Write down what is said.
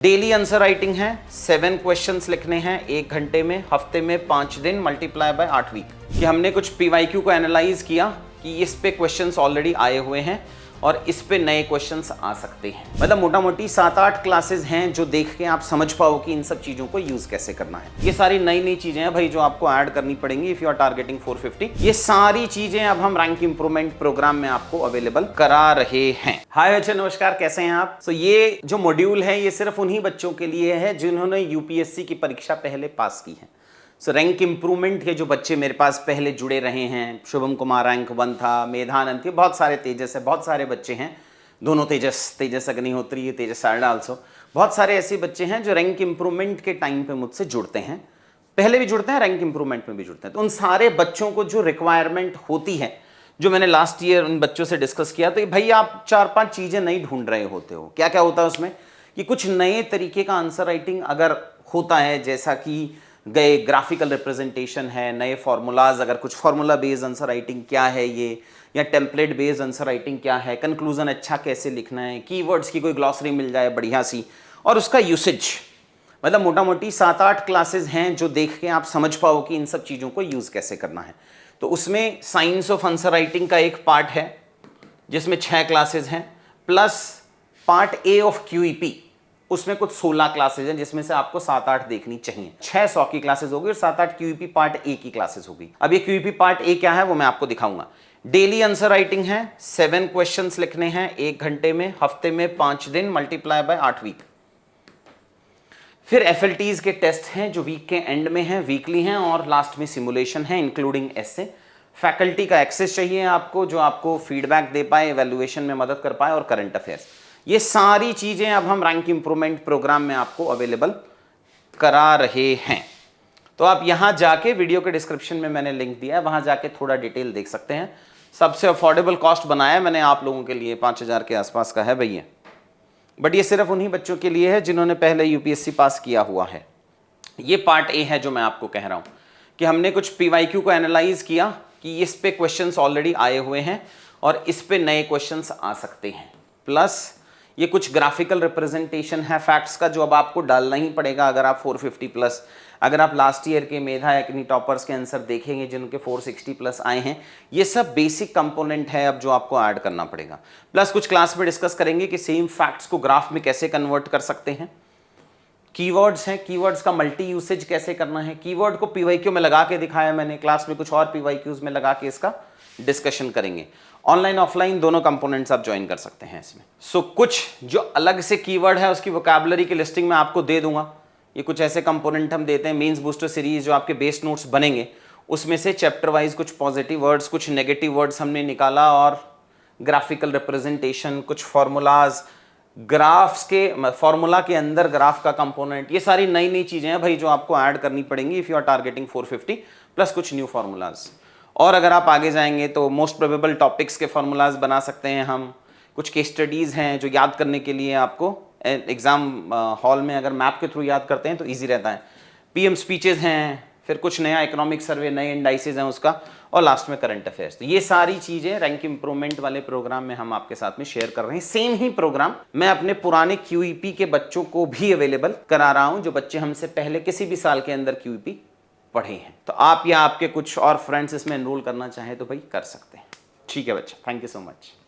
Daily answer writing है, 7 questions लिखने हैं 1 घंटे में, हफ्ते में 5 दिन, मल्टीप्लाई बाय 8 वीक। कि हमने कुछ पीवाईक्यू को एनालाइज किया कि इस पे क्वेश्चंस ऑलरेडी आए हुए हैं और इस पे नए क्वेश्चंस आ सकते हैं। मतलब मोटा मोटी 7-8 क्लासेस हैं जो देख के आप समझ पाओ कि इन सब चीजों को यूज कैसे करना है। ये सारी नई नई चीजें हैं भाई जो आपको ऐड करनी पड़ेंगी इफ यू आर टारगेटिंग 450। ये सारी चीजें अब हम रैंक इंप्रूवमेंट प्रोग्राम में आपको अवेलेबल करा रहे हैं। हाय बच्चे, नमस्कार, कैसे हैं आप? तो ये जो मॉड्यूल है ये सिर्फ उन्हीं बच्चों के लिए है जिन्होंने यूपीएससी की परीक्षा पहले पास की है। सो रैंक इंप्रूवमेंट के जो बच्चे मेरे पास पहले जुड़े रहे हैं, शुभम कुमार रैंक 1 था, मेधानंद थे, बहुत सारे तेजस है, बहुत सारे बच्चे हैं, दोनों तेजस अग्निहोत्री, तेजस सारडा आल्सो, बहुत सारे ऐसे बच्चे हैं जो रैंक इंप्रूवमेंट के टाइम पे मुझसे जुड़ते हैं, पहले भी जुड़ते हैं, रैंक इंप्रूवमेंट में भी जुड़ते हैं। तो उन सारे बच्चों को जो रिक्वायरमेंट होती है, जो मैंने लास्ट ईयर उन बच्चों से डिस्कस किया, तो भाई आप 4-5 चीजें नहीं ढूंढ रहे होते हो। क्या क्या होता है उसमें कि कुछ नए तरीके का आंसर राइटिंग अगर होता है, जैसा कि गए ग्राफिकल रिप्रेजेंटेशन है, नए फॉर्मूलाज, अगर कुछ फॉर्मूला बेस्ड आंसर राइटिंग क्या है ये, या टेम्पलेट बेस्ड आंसर राइटिंग क्या है, कंक्लूजन अच्छा कैसे लिखना है, कीवर्ड्स की कोई ग्लॉसरी मिल जाए बढ़िया सी, और उसका यूसेज। मतलब मोटा मोटी 7-8 क्लासेस हैं जो देख के आप समझ पाओ कि इन सब चीज़ों को यूज़ कैसे करना है। तो उसमें साइंस ऑफ आंसर राइटिंग का एक पार्ट है जिसमें 6 क्लासेस हैं, plus part A of QEP, उसमें कुछ 16 क्लासेस हैं जिसमें से आपको 7-8 देखनी चाहिए। 600 की क्लासेस होगी और 7-8 क्यूईपी पार्ट ए की क्लासेस होगी। अब ये क्यूईपी पार्ट ए क्या है वो मैं आपको दिखाऊंगा। डेली आंसर राइटिंग है, 7 क्वेश्चंस लिखने हैं 1 घंटे में, हफ्ते में 5 दिन, मल्टीप्लाई बाय 8 वीक। फिर एफएलटीज के टेस्ट हैं जो वीक के एंड में हैं, वीकली हैं, और लास्ट में सिमुलेशन है इंक्लूडिंग एसे। फैकल्टी का एक्सेस चाहिए आपको जो आपको फीडबैक दे पाए, एवेल्युएशन में मदद कर पाए, और करंट अफेयर्स। ये सारी चीजें अब हम रैंक इंप्रूवमेंट प्रोग्राम में आपको अवेलेबल करा रहे हैं। तो आप यहां जाके, वीडियो के डिस्क्रिप्शन में मैंने लिंक दिया है, वहां जाके थोड़ा डिटेल देख सकते हैं। सबसे अफोर्डेबल कॉस्ट बनाया है मैंने आप लोगों के लिए, 5000 के आसपास का है भैया। बट ये सिर्फ उन्हीं बच्चों के लिए है जिन्होंने पहले यूपीएससी पास किया हुआ है। ये पार्ट ए है जो मैं आपको कह रहा हूं कि हमने कुछ पीवाईक्यू को एनालाइज किया कि इस पे क्वेश्चंस ऑलरेडी आए हुए हैं और इस पे नए क्वेश्चंस आ सकते हैं। प्लस ये कुछ ग्राफिकल रिप्रेजेंटेशन है फैक्ट्स का जो अब आपको डालना ही पड़ेगा अगर आप 450 प्लस। अगर आप लास्ट ईयर के मेधा एक्नी टॉपर्स के आंसर देखेंगे जिनके 460 प्लस आए हैं, ये सब बेसिक कंपोनेंट है अब जो आपको ऐड करना पड़ेगा। प्लस कुछ क्लास में डिस्कस करेंगे कि सेम फैक्ट्स को ग्राफ में कैसे कन्वर्ट कर सकते हैं। कीवर्ड्स हैं, कीवर्ड्स का मल्टी यूसेज कैसे करना है। कीवर्ड को पीवाईक्यू में लगा के दिखाया मैंने, क्लास में कुछ और पीवाईक्यूज में लगा के इसका डिस्कशन करेंगे। ऑनलाइन ऑफलाइन दोनों कंपोनेंट्स आप ज्वाइन कर सकते हैं इसमें। सो कुछ जो अलग से कीवर्ड है उसकी वोकैबुलरी की लिस्टिंग मैं आपको दे दूंगा। ये कुछ ऐसे कंपोनेंट हम देते हैं मेंस बूस्टर सीरीज जो आपके बेस नोट्स बनेंगे, उसमें से चैप्टर वाइज कुछ पॉजिटिव वर्ड्स, कुछ नेगेटिव वर्ड्स हमने निकाला, और ग्राफिकल रिप्रेजेंटेशन, कुछ फॉर्मूलाज, ग्राफ्स के फॉर्मूला के अंदर ग्राफ का कंपोनेंट, ये सारी नई नई चीजें हैं भाई जो आपको ऐड करनी पड़ेंगी if you are targeting 450, plus कुछ न्यू फॉर्मूलाज। और अगर आप आगे जाएंगे तो मोस्ट प्रोबेबल टॉपिक्स के फॉर्मूलाज बना सकते हैं हम। कुछ केस स्टडीज हैं जो याद करने के लिए आपको एग्जाम हॉल में अगर मैप के थ्रू याद करते हैं तो इजी रहता है। पीएम स्पीचेस हैं, फिर कुछ नया इकोनॉमिक सर्वे, नए इंडाइसेस हैं उसका, और लास्ट में करंट अफेयर्स। तो ये सारी चीजें रैंक इंप्रूवमेंट वाले प्रोग्राम में हम आपके साथ में शेयर कर रहे हैं। सेम ही प्रोग्राम मैं अपने पुराने क्यूईपी के बच्चों को भी अवेलेबल करा रहा हूं जो बच्चे हमसे पहले किसी भी साल के अंदर क्यूईपी पढ़े हैं। तो आप या आपके कुछ और फ्रेंड्स इसमें एनरोल करना चाहें तो भाई कर सकते हैं। ठीक है बच्चा, थैंक यू सो मच।